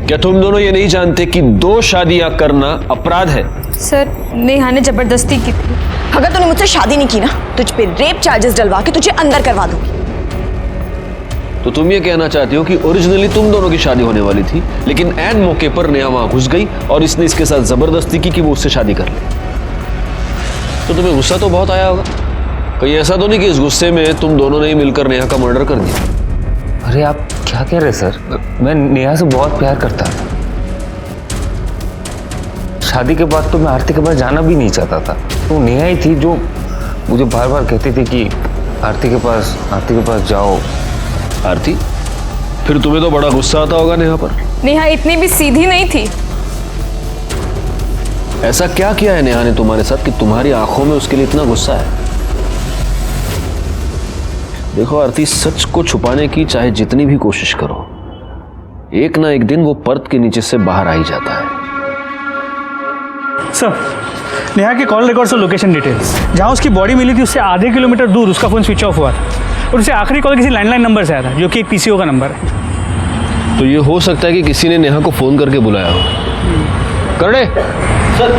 क्या तुम दोनों ये नहीं जानते कि 2 शादियां करना अपराध है? सर नेहा ने जबरदस्ती की थी। अगर तूने मुझसे शादी नहीं की ना, तुझ पे रेप चार्जेस डलवा के तुझे अंदर करवा दूंगी। तो तुम ये कहना चाहती हो कि ओरिजिनली तुम दोनों की शादी होने वाली थी, लेकिन ऐन मौके पर नेहा वहां घुस गई और इसने इसके साथ जबरदस्ती की कि वो उससे शादी कर ले। तो तुम्हें गुस्सा तो बहुत आया होगा। कहीं ऐसा तो नहीं कि इस गुस्से में तुम दोनों ने ही मिलकर नेहा का मर्डर कर दिया? अरे आप क्या कह रहे सर, मैं नेहा से बहुत प्यार करता था। शादी के बाद तो मैं आरती के पास जाना भी नहीं चाहता था। तो नेहा ही थी जो मुझे बार बार कहती थी कि आरती के पास जाओ। आरती? फिर तुम्हें तो बड़ा गुस्सा आता होगा नेहा पर। नेहा इतनी भी सीधी नहीं थी। ऐसा क्या किया है नेहा ने तुम्हारे साथ कि तुम्हारी आंखों में उसके लिए इतना गुस्सा है? देखो आरती, सच को छुपाने की चाहे जितनी भी कोशिश करो, एक ना एक दिन वो पर्दे के नीचे से बाहर आ ही जाता है। सर नेहा के कॉल रिकॉर्ड्स और लोकेशन डिटेल्स, जहां उसकी बॉडी मिली थी उससे आधे किलोमीटर दूर उसका फोन स्विच ऑफ हुआ था और उसे आखिरी कॉल किसी लैंडलाइन नंबर से आया था जो कि एक पीसीओ का नंबर है। तो ये हो सकता है कि किसी ने नेहा को फोन करके बुलाया हो। करने सर,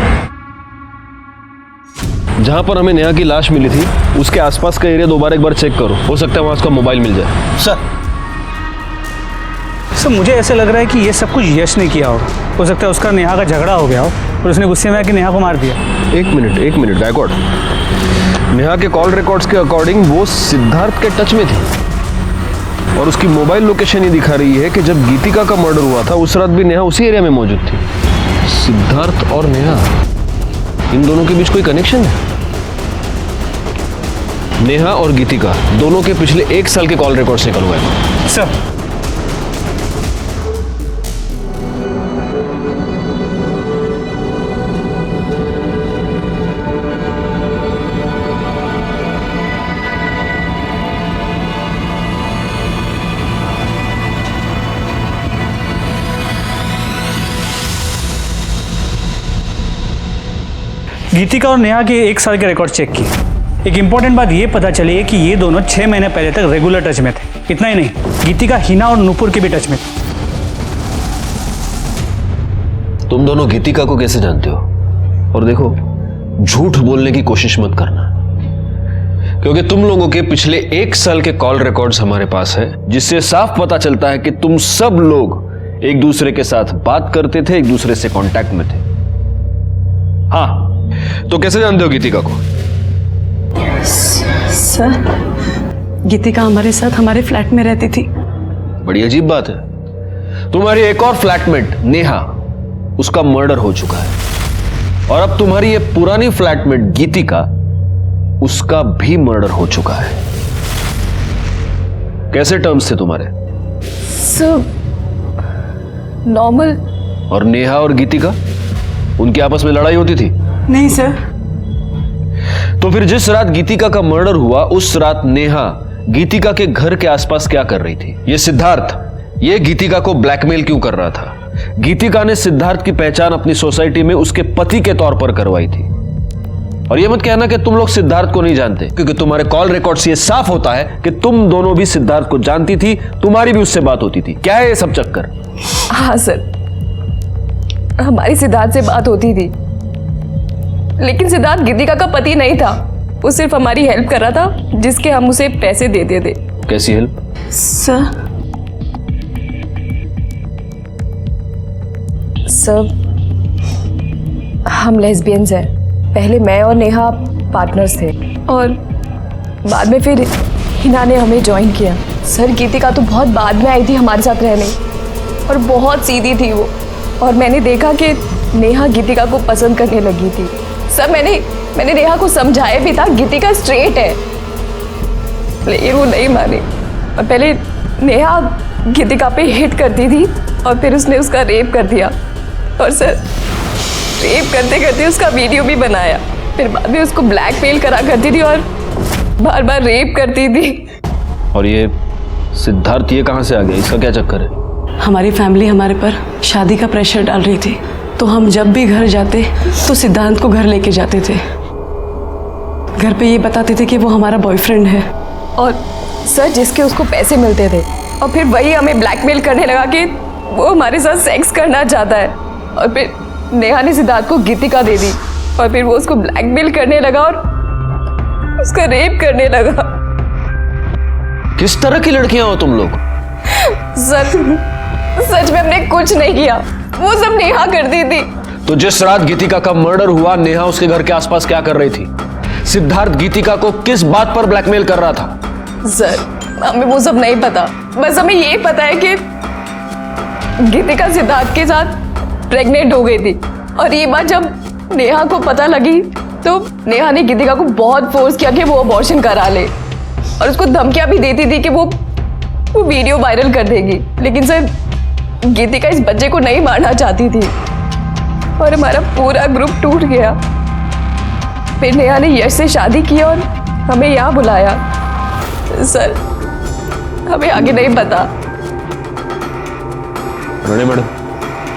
जहां पर हमें नेहा की लाश मिली थी उसके आसपास का एरिया दोबारा एक बार चेक करो, हो सकता है वहां उसका मोबाइल मिल जाए। सर मुझे ऐसे लग रहा है कि ये सब कुछ यश ने किया होगा। हो सकता है उसका नेहा का झगड़ा हो गया हो और उसने गुस्से में आके नेहा को मार दिया। एक मिनट बैकवर्ड, नेहा के कॉल रिकॉर्ड्स के अकॉर्डिंग वो सिद्धार्थ के टच में थी और उसकी मोबाइल लोकेशन ये दिखा रही है कि जब गीतिका का मर्डर हुआ था उस रात भी नेहा उसी एरिया में मौजूद थी। सिद्धार्थ और नेहा, इन दोनों के बीच कोई कनेक्शन है? नेहा और गीतिका दोनों के पिछले 1 साल के कॉल रिकॉर्ड्स निकलवाए। सर गीतिका और नेहा के 1 साल के रिकॉर्ड चेक किए। एक इंपॉर्टेंट बात ये पता चली है कि ये दोनों 6 महीने पहले तक रेगुलर टच में थे। इतना ही नहीं, गीतिका हिना और नूपुर के भी टच में थे। तुम दोनों गीतिका को कैसे जानते हो? और देखो, झूठ बोलने की कोशिश मत करना, क्योंकि तुम लोगों के पिछले 1 साल के कॉल रिकॉर्ड्स हमारे पास है, जिससे साफ पता चलता है कि तुम सब लोग एक दूसरे के साथ बात करते थे, एक दूसरे से कांटेक्ट में थे। हाँ, तो कैसे जानते हो गीतिका को? सर, गीतिका हमारे साथ हमारे फ्लैट में रहती थी। बड़ी अजीब बात है। तुम्हारी एक और फ्लैटमेट नेहा, उसका मर्डर हो चुका है, और अब तुम्हारी ये पुरानी फ्लैटमेट गीतिका, उसका भी मर्डर हो चुका है। कैसे टर्म्स थे तुम्हारे? Sir, normal. और नेहा और गीतिका, उनकी आपस में लड़ाई होती थी? नहीं सर। तो फिर जिस रात गीतिका का मर्डर हुआ, उस रात नेहा गीतिका के घर के आसपास क्या कर रही थी? ये सिद्धार्थ, ये गीतिका को ब्लैकमेल क्यों कर रहा था? गीतिका ने सिद्धार्थ की पहचान अपनी सोसाइटी में उसके पति के तौर पर करवाई थी। और ये मत कहना कि तुम लोग सिद्धार्थ को नहीं जानते, क्योंकि तुम्हारे कॉल रिकॉर्ड से ये साफ होता है कि तुम दोनों भी सिद्धार्थ को जानती थी, तुम्हारी भी उससे बात होती थी। क्या है ये सब चक्कर? हाँ सर, हमारी सिद्धार्थ से बात होती थी, लेकिन सिद्धार्थ गीतिका का पति नहीं था। वो सिर्फ हमारी हेल्प कर रहा था, जिसके हम उसे पैसे देते थे। कैसी हेल्प? सर, हम लेस्बियंस हैं। पहले मैं और नेहा पार्टनर्स थे, और बाद में फिर हिना ने हमें ज्वाइन किया। सर, गीतिका तो बहुत बाद में आई थी हमारे साथ रहने, और बहुत सीधी थी वो। और मैंने देखा कि नेहा गीतिका को पसंद करने लगी थी। सर, मैंने नेहा को समझाया भी था, गीतिका स्ट्रेट है, लेकिन वो नहीं मानी। और पहले नेहा गीतिका पे हिट करती थी, और फिर उसने उसका रेप कर दिया। और सर, रेप करते करते उसका वीडियो भी बनाया। फिर बाद में उसको ब्लैकमेल करा करती थी और बार बार रेप करती थी। और ये सिद्धार्थ, ये कहां से आ गया? इसका क्या चक्कर है? हमारी फैमिली हमारे पर शादी का प्रेशर डाल रही थी, तो हम जब भी घर जाते तो सिद्धांत को घर लेके जाते थे। घर पे ये बताते थे कि वो हमारा बॉयफ्रेंड है। और सर, जिसके उसको पैसे मिलते थे, और फिर वही हमें ब्लैकमेल करने लगा कि वो हमारे साथ सेक्स करना चाहता है। और फिर नेहा ने सिद्धार्थ को गीतिका दे दी, और फिर वो उसको ब्लैकमेल करने लगा और उसका रेप करने लगा। किस तरह की लड़कियां हो तुम लोग? सच में हमने कुछ नहीं किया, वो सब नेहा करती थी। तो जिस रात गीतिका का मर्डर हुआ, नेहा उसके घर के आसपास क्या कर रही थी? सिद्धार्थ गीतिका को किस बात पर ब्लैकमेल कर रहा था? सर, हमें वो सब नहीं पता। बस हमें ये पता है कि गीतिका सिद्धार्थ के साथ प्रेग्नेंट हो गई थी, और ये बात जब नेहा को पता लगी तो नेहा ने गीतिका को बहुत फोर्स किया कि वो अबॉर्शन करा ले, और उसको धमकियां भी देती थी कि वो वीडियो वायरल कर देगी। लेकिन सर, गीतिका इस बच्चे को नहीं मारना चाहती थी, और हमारा पूरा ग्रुप टूट गया। फिर नेहा ने यश से शादी की और हमें यहाँ बुलाया। सर, हमें आगे नहीं पता। राणे मैडम,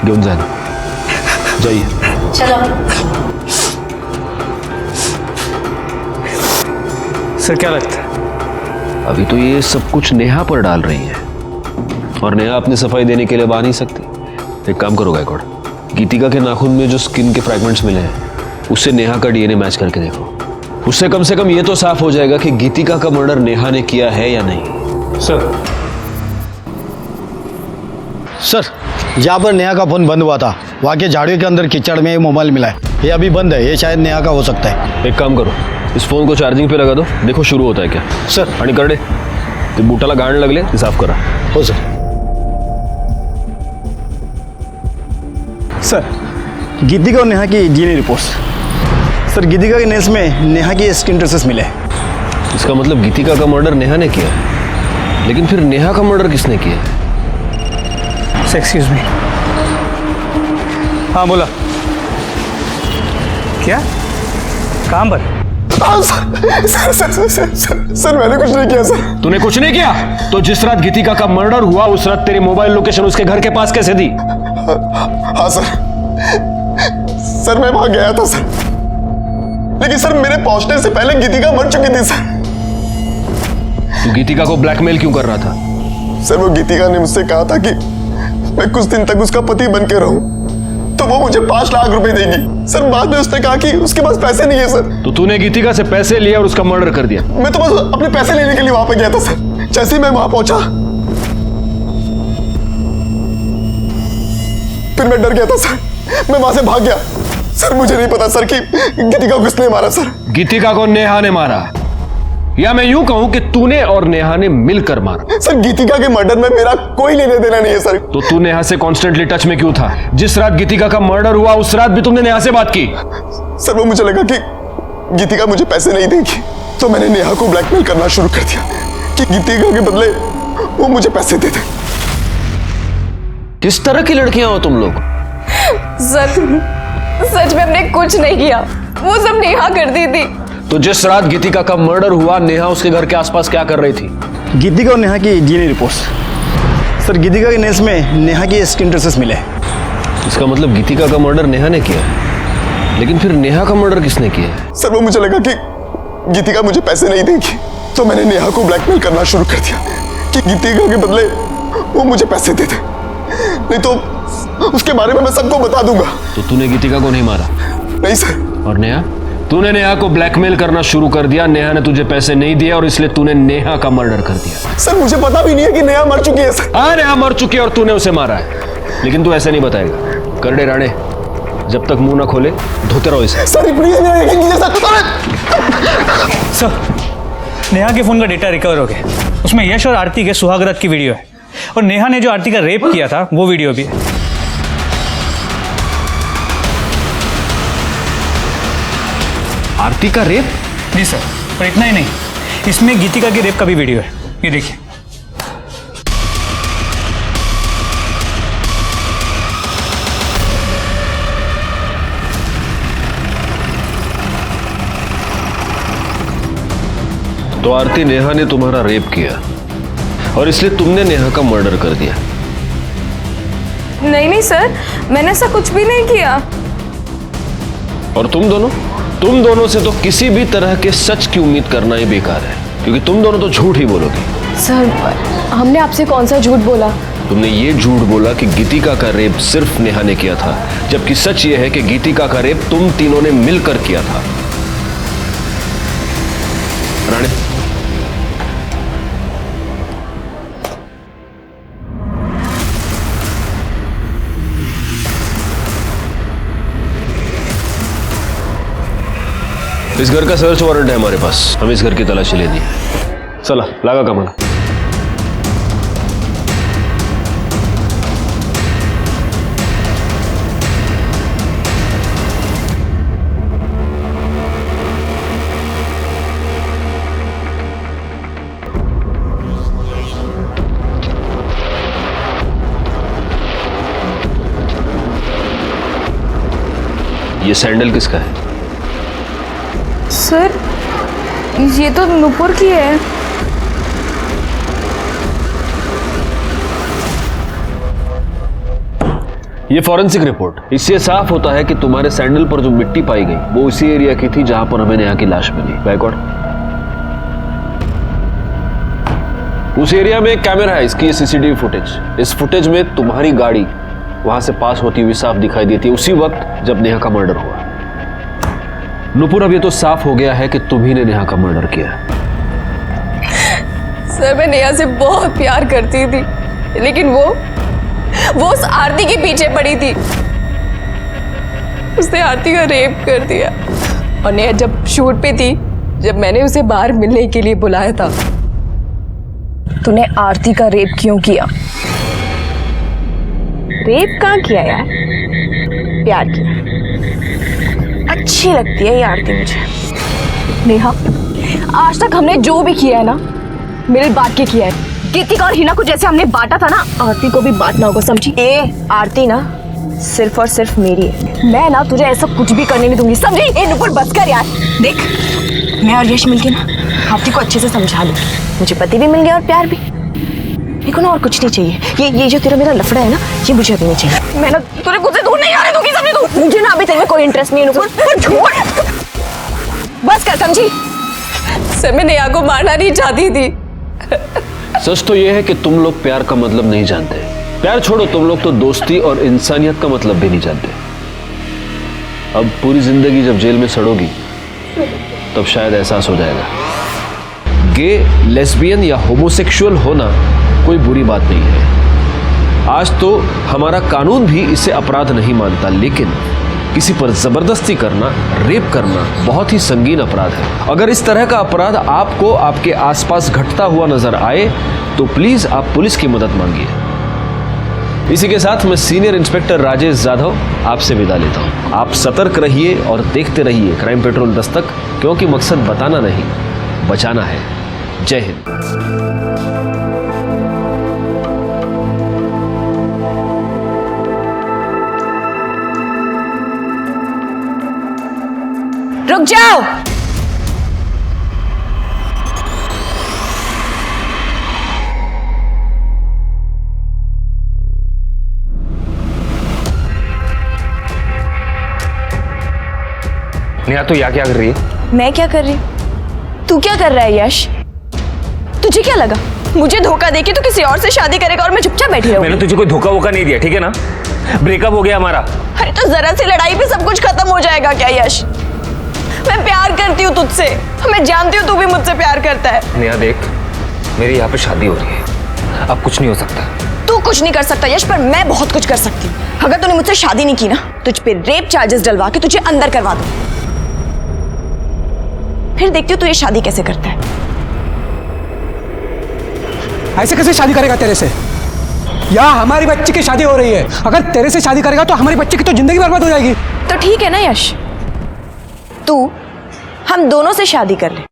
घेऊन जाना, जाइए। चलो। सर, क्या लगता है? अभी तो ये सब कुछ नेहा पर डाल रही है, और नेहा अपनी सफाई देने के लिए आ नहीं सकती। एक काम करो गायकवाड़, गीतिका के नाखून में जो स्किन के फ्रैगमेंट्स मिले हैं, उससे नेहा का डीएनए मैच करके देखो। उससे कम से कम ये तो साफ हो जाएगा कि गीतिका का मर्डर नेहा ने किया है या नहीं। सर, जहाँ पर नेहा का फोन बंद हुआ था, वहाँ के झाड़ियों के अंदर कीचड़ में मोबाइल मिला है। ये अभी बंद है, ये शायद नेहा का हो सकता है। एक काम करो, इस फोन को चार्जिंग पे लगा दो, देखो शुरू होता है क्या। सर, आणि करडे ते बूटाला गाण लागले, ते साफ करा। हो सर। सर, गीतिका और नेहा की डीएनए रिपोर्ट्स। सर, गीतिका के नेल्स में नेहा की स्किन ट्रेसेस मिले। इसका मतलब गीतिका का मर्डर नेहा ने किया, लेकिन फिर नेहा का मर्डर किसने किया? Excuse me. हाँ, बोला। क्या? काम पर? सर, मैंने कुछ नहीं किया सर। तूने कुछ नहीं किया? तो जिस रात गीतिका का मर्डर हुआ, उस रात तेरी मोबाइल लोकेशन उसके घर के पास कैसे दी? हाँ सर, मैं वहां गया था सर। लेकिन सर मेरे पहुंचने से पहले गीतिका मर चुकी थी सर। तू गीतिका को ब्लैकमेल क्यों कर रहा था? सर वो गीतिका ने मुझसे कहा था कि मैं कुछ दिन तक उसका पति बन के रहूं तो वो मुझे 5 लाख रुपए देगी। सर बाद में उसने कहा कि उसके पास पैसे नहीं है सर। तो तूने गीतिका से पैसे लिए और उसका मर्डर कर दिया? मैं तो बस अपने पैसे लेने के लिए वहां पे गया था सर। जैसे ही मैं वहां पहुंचा फिर मैं डर गया था सर, मैं वहां से भाग गया। सर मुझे नहीं पता सर कि गीतिका को किसने मारा सर। गीतिका को नेहा ने मारा, या मैं यूं कहूं कि तूने और नेहा ने मिलकर मारा। सर गीतिका के मर्डर में मेरा कोई लेने देना नहीं है सर। तो तू नेहा से कॉन्स्टेंटली टच में क्यों था? जिस रात गीतिका का मर्डर हुआ उस रात भी तुमने नेहा से बात की। सर वो मुझे लगा कि गीतिका मुझे पैसे नहीं देगी, तो मैंने नेहा को ब्लैकमेल करना शुरू कर दिया कि गीतिका के बदले वो मुझे पैसे दे दे। किस तरह की लड़कियां हो तुम लोग? सच में हमने कुछ नहीं किया, वो सब नेहा करती थी। तो जिस रात गीतिका का मर्डर हुआ नेहा उसके घर के आसपास क्या कर रही थी? गीतिका और नेहा की डीएनए रिपोर्ट्स। सर गीतिका के नेल्स में नेहा की स्किन ट्रेसेस मिले। इसका मतलब गीतिका का मर्डर नेहा ने किया, लेकिन फिर नेहा का मर्डर किसने किया? सर वो मुझे लगा कि गीतिका मुझे पैसे नहीं देगी, तो मैंने नेहा को ब्लैकमेल करना शुरू कर दिया कि गीतिका के बदले वो मुझे पैसे दे दे, नहीं तो उसके बारे में मैं सबको बता दूंगा। तो तूने गीतिका को नहीं मारा? नहीं सर। और नेहा? तूने नेहा को ब्लैकमेल करना शुरू कर दिया, नेहा ने तुझे पैसे नहीं दिए और इसलिए तूने नेहा का मर्डर कर दिया। सर मुझे पता भी नहीं है कि नेहा मर चुकी है सर। हाँ नेहा मर चुकी है और तूने उसे मारा है, लेकिन तू ऐसे नहीं बताएगा। करडे राणे, जब तक मुंह ना खोले धोते रहो इसे। सर नेहा के फोन का डेटा रिकवर हो गया, उसमें यश और आरती के सुहागरात की वीडियो है, और नेहा ने जो आरती का रेप किया था वो वीडियो भी है। आरती का रेप? जी सर, और इतना ही नहीं, इसमें गीतिका के रेप का भी वीडियो है, ये देखिए। तो आरती नेहा ने तुम्हारा रेप किया और इसलिए तुमने नेहा का मर्डर कर दिया? नहीं सर, मैंने ऐसा कुछ भी नहीं किया। और तुम दोनों से तो किसी भी तरह के सच की उम्मीद करना ही बेकार है, क्योंकि तुम दोनों तो झूठ ही बोलोगे। सर हमने आपसे कौन सा झूठ बोला? तुमने ये झूठ बोला कि गीतिका का रेप सिर्फ नेहा ने किया था, जबकि सच ये है कि गीतिका का रेप तुम तीनों ने मिलकर किया था। राणे, इस घर का सर्च वारंट है हमारे पास, हमें इस घर की तलाशी लेनी है। चला लगा कमाना। ये सैंडल किसका है? सर ये तो नुपुर की है। ये फॉरेंसिक रिपोर्ट, इससे साफ होता है कि तुम्हारे सैंडल पर जो मिट्टी पाई गई वो उसी एरिया की थी जहां पर हमें नेहा की लाश मिली। बैकवर्ड, उस एरिया में एक कैमरा है, इसकी सीसीटीवी फुटेज। इस फुटेज में तुम्हारी गाड़ी वहां से पास होती हुई साफ दिखाई देती है, उसी वक्त जब नेहा का मर्डर हुआ। नुपुर, अब ये तो साफ हो गया है कि तुम ही ने नेहा का मर्डर किया। सर मैं नेहा से बहुत प्यार करती थी, लेकिन वो उस आरती के पीछे पड़ी थी। उसने आरती का रेप कर दिया। और नेहा जब शूट पे थी, जब मैंने उसे बाहर मिलने के लिए बुलाया था, तूने आरती का रेप क्यों किया? रेप कहाँ किया यार, प्यार किया। अच्छी लगती है ये आरती मुझे। नेहा, आज तक हमने जो भी किया है ना, मिल बांट के किया है। गीतिका और हिना को जैसे हमने बांटा था ना, आरती को भी बांटना होगा, समझी? आरती ना सिर्फ और सिर्फ मेरी है। मैं ना तुझे ऐसा कुछ भी करने नहीं दूंगी, समझी? ए नुपुर बस कर यार। देख, मैं और यश मिलके ना आरती को अच्छे से समझा लूंगी। मुझे पति भी मिल गया और प्यार भी। देखो ना, और कुछ नहीं चाहिए। ये जो तेरा मेरा लफड़ा है ना, ये मुझे अभी नहीं चाहिए। मैं ना तुझे खुद से दूर नहीं आने दूंगी, समझी तू? मुझे ना अभी तेरे में कोई इंटरेस्ट नहीं है नुपुर। छोड़। बस कर समझी। सर मैं नेहा को मारना नहीं चाहती थी। सच तो यह है कि तुम लोग प्यार का मतलब नहीं जानते। प्यार छोड़ो, तुम लोग तो दोस्ती और इंसानियत का मतलब भी नहीं जानते। अब पूरी जिंदगी जब जेल में सड़ोगी तब शायद एहसास हो जाएगा। गे, लेस्बियन या होमोसेक्सुअल होना कोई बुरी बात नहीं है। आज तो हमारा कानून भी इसे अपराध नहीं मानता, लेकिन किसी पर जबरदस्ती करना, रेप करना बहुत ही संगीन अपराध है। अगर इस तरह का अपराध आपको आपके आसपास घटता हुआ नजर आए तो प्लीज आप पुलिस की मदद मांगिए। इसी के साथ मैं सीनियर इंस्पेक्टर राजेश जाधव आपसे विदा लेता हूं। आप सतर्क रहिए और देखते रहिए क्राइम पेट्रोल दस्तक, क्योंकि मकसद बताना नहीं, बचाना है। जय हिंद। रुक जाओ। नेहा तू यहाँ क्या कर रही है? मैं क्या कर रही हूँ? तू क्या कर रहा है यश? तुझे क्या लगा मुझे धोखा देके तू किसी और से शादी करेगा और मैं चुपचाप बैठी रहूंगी? मैंने तुझे कोई धोखा वोखा नहीं दिया, ठीक है ना? ब्रेकअप हो गया हमारा। अरे तो जरा सी लड़ाई पे सब कुछ खत्म हो जाएगा क्या यश? मैं प्यार करती हूँ तुझसे, मैं जानती हूँ तू भी मुझसे प्यार करता है। नेहा देख, मेरी यहाँ पे शादी हो रही है, अब कुछ नहीं हो सकता। तू कुछ नहीं कर सकता यश, पर मैं बहुत कुछ कर सकती हूँ। अगर तूने मुझसे शादी नहीं की ना, तुझ पे रेप चार्जेस डलवा के तुझे अंदर करवा दूँ। फिर देखती हूँ तू ये शादी कैसे करता है। ऐसे कैसे शादी करेगा तेरे से? यहाँ हमारी बच्ची की शादी हो रही है, अगर तेरे से शादी करेगा तो हमारी बच्ची की तो जिंदगी बर्बाद हो जाएगी। तो ठीक है ना यश, तू हम दोनों से शादी कर ले।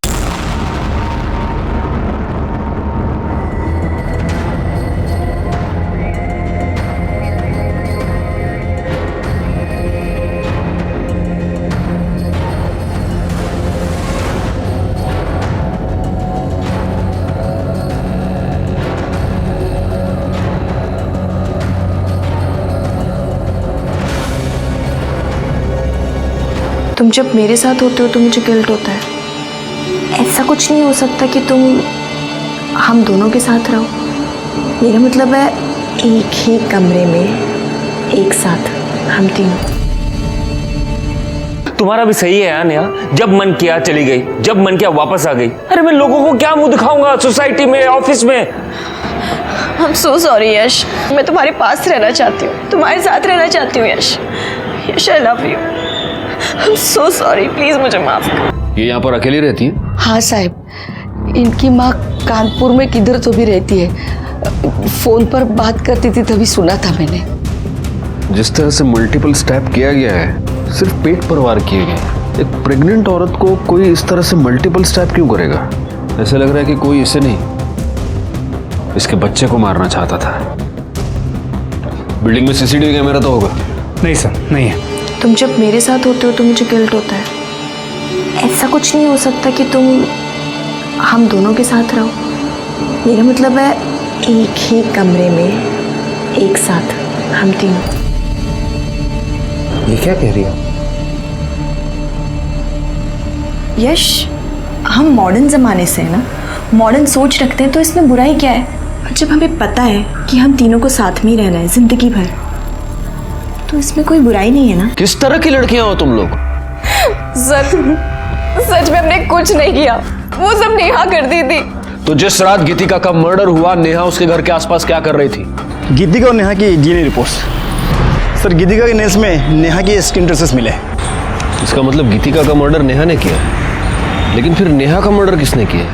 तुम जब मेरे साथ होते हो तो मुझे गिल्ट होता है। ऐसा कुछ नहीं हो सकता कि तुम हम दोनों के साथ रहो। मेरा मतलब है एक ही कमरे में एक साथ हम तीनों। तुम्हारा भी सही है यार नेहा, जब मन किया चली गई, जब मन किया वापस आ गई। अरे मैं लोगों को क्या मुंह दिखाऊंगा सोसाइटी में, ऑफिस में? I'm so sorry यश, मैं तुम्हारे पास रहना चाहती हूँ, तुम्हारे साथ रहना चाहती हूँ यश। यश I love you। I'm so sorry, please मुझे माफ कर। ये यहाँ पर अकेली रहती है? हाँ साहब, इनकी माँ कानपुर में किधर तो भी रहती है। फोन पर बात करती थी तभी सुना था मैंने। जिस तरह से मल्टीपल स्टैप किया गया है, सिर्फ पेट पर वार किए गए। एक प्रेग्नेंट औरत को कोई इस तरह से मल्टीपल स्टैप क्यों करेगा? ऐसे लग रहा है कि कोई इसे नहीं, इसके बच्चे को मारना चाहता था। बिल्डिंग में सीसीटीवी कैमरा तो होगा? नहीं सर, नहीं है। तुम जब मेरे साथ होते हो तो मुझे गिल्ट होता है। ऐसा कुछ नहीं हो सकता कि तुम हम दोनों के साथ रहो। मेरा मतलब है एक ही कमरे में एक साथ हम तीनों। ये क्या कह रही हो? यश, हम मॉडर्न जमाने से है ना, मॉडर्न सोच रखते हैं, तो इसमें बुराई क्या है? जब हमें पता है कि हम तीनों को साथ में ही रहना है जिंदगी भर, तो इसमें कोई बुराई नहीं है ना? किस तरह की लड़कियां हो तुम लोग? सच में हमने कुछ नहीं किया, वो सब नेहा करती थी। तो जिस रात गीतिका का मर्डर हुआ, नेहा उसके घर के आसपास क्या कर रही थी? गीतिका और नेहा की डीएनए रिपोर्ट। सर, गीतिका के नेल्स में नेहा की स्किन ट्रेसेस मिले। इसका मतलब गीतिका का मर्डर नेहा ने किया, लेकिन फिर नेहा का मर्डर किसने किया?